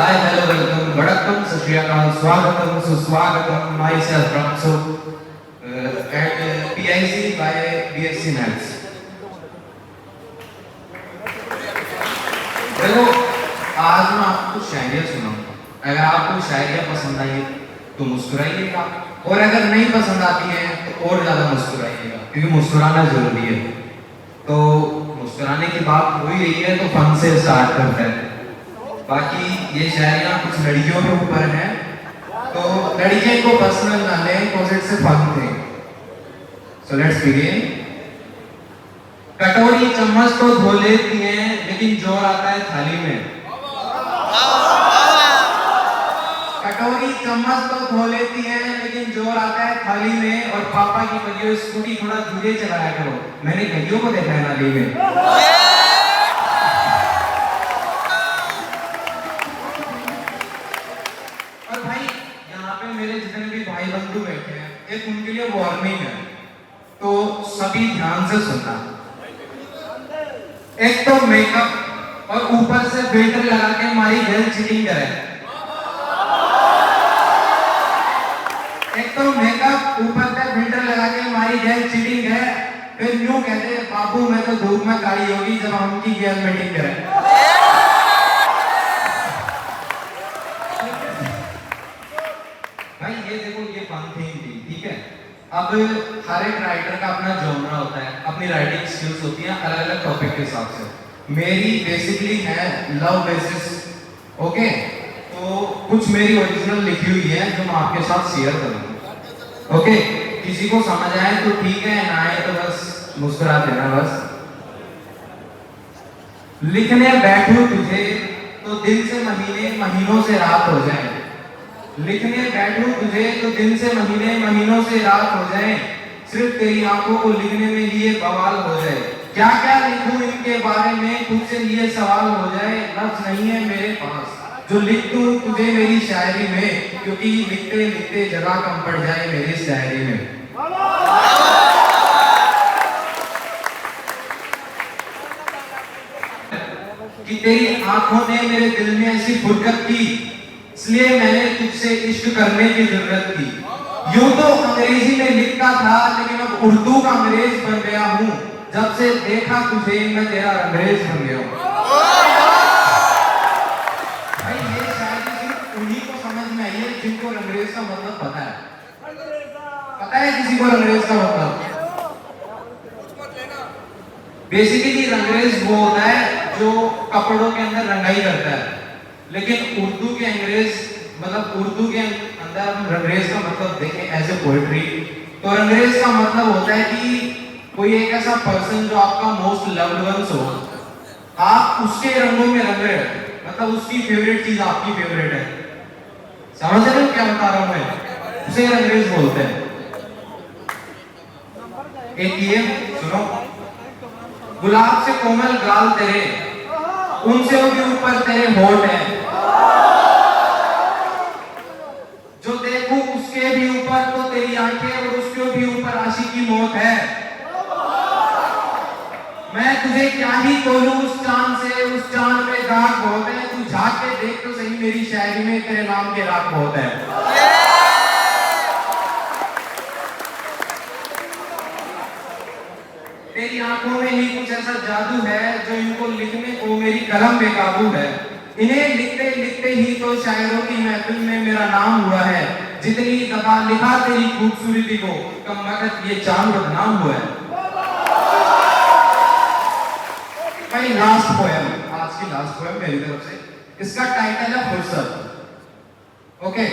Hi, hello, welcome, vanakkam, sat shri akal, swagatam, suswagatam, myself Ramsu, at PIC by BSc Maths. देखो, आज मैं आपको शायरियाँ सुनाऊंगा। अगर आपको शायरियाँ पसंद आई तो मुस्कुराइएगा, और अगर नहीं पसंद आती है तो और ज़्यादा मुस्कुराइएगा, क्योंकि मुस्कुराना जरूरी है। तो मुस्कुराने की बात हो ही रही है तो फन से स्टार्ट करते हैं। बाकी ये शायरियाँ कुछ लड़कियों के ऊपर हैं, तो लड़कियों को पर्सनल ना लें, cause it's a fun thing. So let's begin. कटोरी चम्मच तो धो लेती हैं, लेकिन जोर आता है थाली में। कटोरी चम्मच तो धो लेती हैं, लेकिन जोर आता है थाली में। और पापा की बगियो स्कूटी थोड़ा धीरे चलाया करो, मैंने गलियों को देखा है नाली में। और भाई यहाँ पे मेरे जितने भी भाई बंधु बैठे हैं, एक उनके लिए वार्निंग है, तो सभी ध्यान से सुनना। एक तो मेकअप और ऊपर से फिल्टर लगा के हमारी गर्ल चीटिंग करे। एक तो मेकअप ऊपर से फिल्टर लगा के हमारी गर्ल चीटिंग है, फिर यूं कहते हैं बाबू मैं तो धूप में काली होगी जब हम उनकी गर्ल मीटिंग करें। भाई ये देखो, ये फन थिंग थी, ठीक है। अब हर एक राइटर का अपना जॉनरा होता है, अपनी राइटिंग स्किल्स होती हैं अलग अलग टॉपिक के हिसाब से। मेरी बेसिकली है लव बेसिस, ओके। तो कुछ मेरी ओरिजिनल लिखी हुई है जो मैं आपके साथ शेयर करूंगा, ओके। किसी को समझ आए तो ठीक है, ना आए तो बस मुस्कुरा देना बस। लिखने बैठूं तुझे तो दिन से महीने, महीनों से रात हो जाए। लिखने बैठूं तुझे तो दिन से महीने, महीनों से रात हो जाए। सिर्फ तेरी आंखों को लिखने में लिए बवाल हो जाए। क्या क्या लिखूं इनके बारे में, खुद से लिए सवाल हो जाए। लफ्ज नहीं है मेरे पास जो लिख दूं तुझे मेरी शायरी में, क्योंकि लिखते लिखते जगह कम पड़ जाए मेरी शायरी में। कि तेरी आंखों ने मेरे दिल में ऐसी फुरकत की, इसलिए मैंने तुझसे इश्क करने की जरूरत की। यूं तो अंग्रेजी में लिखता था, लेकिन अब उर्दू का अंग्रेज बन गया हूँ। जब से देखा तुझे मैं तेरा अंग्रेज बन गया हूँ। भाई ये शायरी सिर्फ उन्हीं को समझ में आई है जिनको अंग्रेज का मतलब पता है। पता है किसी को अंग्रेज का मतलब? बेसिकली अंग्रेज वो होता है जो कपड़ों के अंदर रंगाई करता है, लेकिन उर्दू के अंग्रेज मतलब उर्दू के अंदर हम अंग्रेज का मतलब देखें एज ए पोएट्री, तो अंग्रेज का मतलब होता है कि कोई एक ऐसा पर्सन जो आपका मोस्ट लव्ड वंस हो, आप उसके रंगों में रंग रहे हो, मतलब उसकी फेवरेट चीज आपकी फेवरेट है। समझ रहे हो क्या बता रहा हूं मैं? उसे अंग्रेज बोलते हैं। एक ये सुनो, गुलाब से कोमल गाल तेरे, उनसे भी ऊपर तेरे होठ है। जो देखूं उसके भी ऊपर तो तेरी आंखें, और उसके भी ऊपर आशिकी मौत है। मैं तुझे क्या ही बोलूं उस चांद से, उस चांद पे दाग बहुत है। तू झांक के देख तो सही मेरी शायरी में तेरे नाम के राग बहुत है। तेरी आंखों में ही कुछ ऐसा जादू है जो इनको लिखने को मेरी कलम बेकाबू है। इन्हें लिखते लिखते ही तो शायरों की महफिल में मेरा नाम हुआ है। जितनी दफा लिखा तेरी खूबसूरती को, कम वक्त ये चांद बदनाम हुआ है। भाई लास्ट पोएम, आज की लास्ट पोएम मेरी तरफ से, इसका टाइटल है फुर्सत, ओके।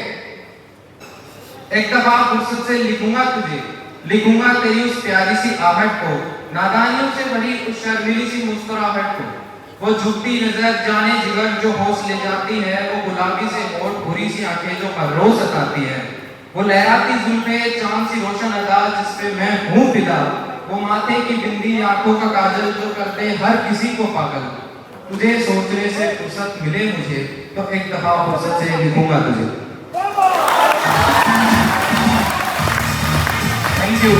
एक दफा फुर्सत से लिखूंगा तुझे, लिखूंगा तेरी उस प्यारी सी आहट को, नादानियों से भरी उस शर्मीली सी मुस्कुराहट को। वो झुकती नजर जाने जिगर जो होश ले जाती है, वो गुलाबी से होठ भूरी सी आंखें जो हर रोज सताती है। वो लहराती जुल्फे चांद सी रोशन अदा जिसपे मैं हूँ फिदा। वो माथे की बिंदी आंखों का काजल जो करते हर किसी को पागल। तुझे सोचने से फुर्सत मिले मुझे, तो एक दफा फुर्सत से लिखूंगा तुझे। Thank you.